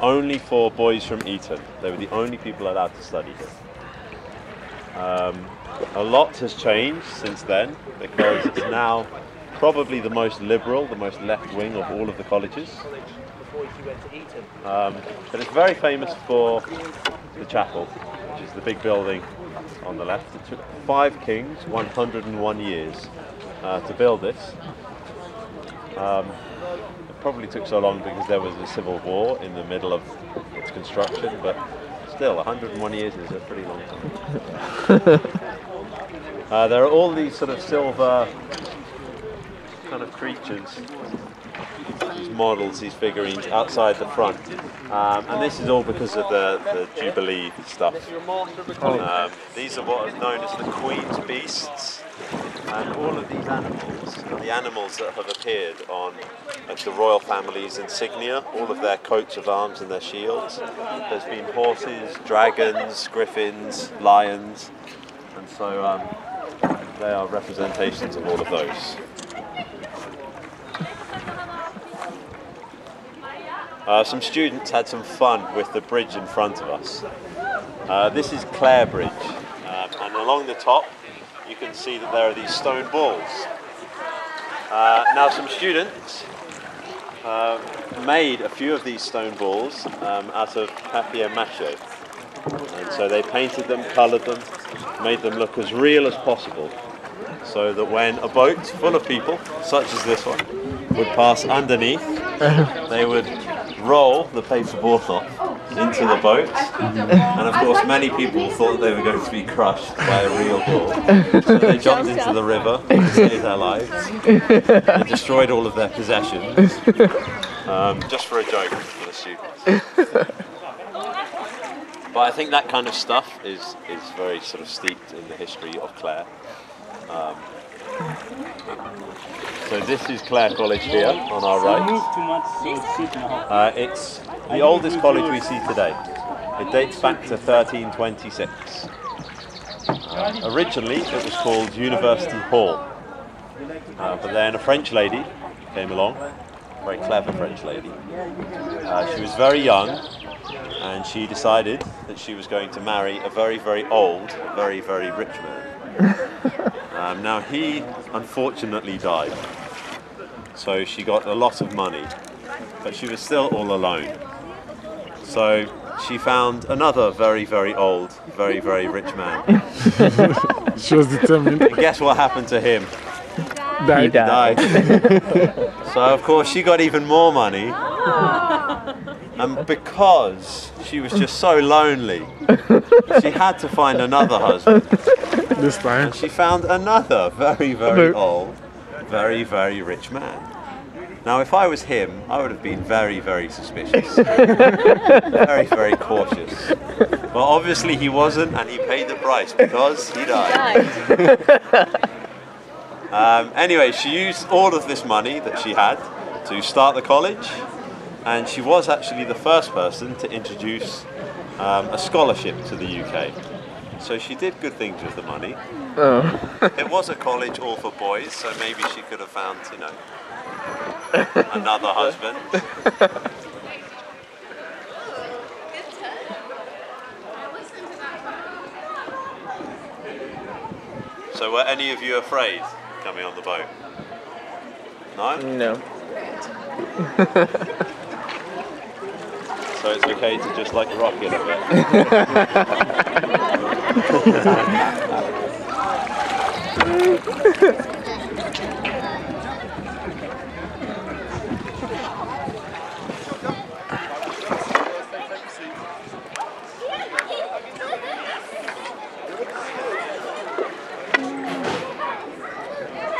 only for boys from Eton. They were the only people allowed to study here. A lot has changed since then, because it's now probably the most liberal, the most left-wing of all of the colleges. But it's very famous for the chapel, which is the big building on the left. It took 5 kings, 101 years to build this. It probably took so long because there was a civil war in the middle of its construction, but still, 101 years is a pretty long time. There are all these sort of silver kind of creatures, these models, these figurines outside the front. And this is all because of the Jubilee stuff. These are what are known as the Queen's Beasts. And all of these animals are the animals that have appeared on the royal family's insignia, all of their coats of arms and their shields. There's been horses, dragons, griffins, lions, and so they are representations of all of those. Some students had some fun with the bridge in front of us. This is Clare Bridge, and along the top you can see that there are these stone balls. Now some students made a few of these stone balls out of papier-mâché. And so they painted them, coloured them, made them look as real as possible, so that when a boat full of people, such as this one, would pass underneath, they would roll the paper ball off into the boat, and of course many people thought they were going to be crushed by a real ball, so they jumped into the river to save their lives and destroyed all of their possessions, just for a joke for the students. But I think that kind of stuff is very sort of steeped in the history of Clare. So this is Clare College here on our right. It's the oldest college we see today. It dates back to 1326. Originally it was called University Hall, but then a French lady came along, a very clever French lady. She was very young, and she decided that she was going to marry a very, very old, very, very rich man. Now he unfortunately died, so she got a lot of money, but she was still all alone. So she found another very, very old, very, very rich man. She was determined. And guess what happened to him? He died. So of course she got even more money, and because she was just so lonely, she had to find another husband. This time. And she found another very, very old, very, very rich man. Now if I was him, I would have been very, very suspicious. Very, very cautious. But obviously he wasn't, and he paid the price because he died. Anyway, she used all of this money that she had to start the college, and she was actually the first person to introduce a scholarship to the UK. So she did good things with the money. It was a college all for boys, so maybe she could have found, you know, another husband. So were any of you afraid coming on the boat? No? No. So it's okay to just like rock it a bit.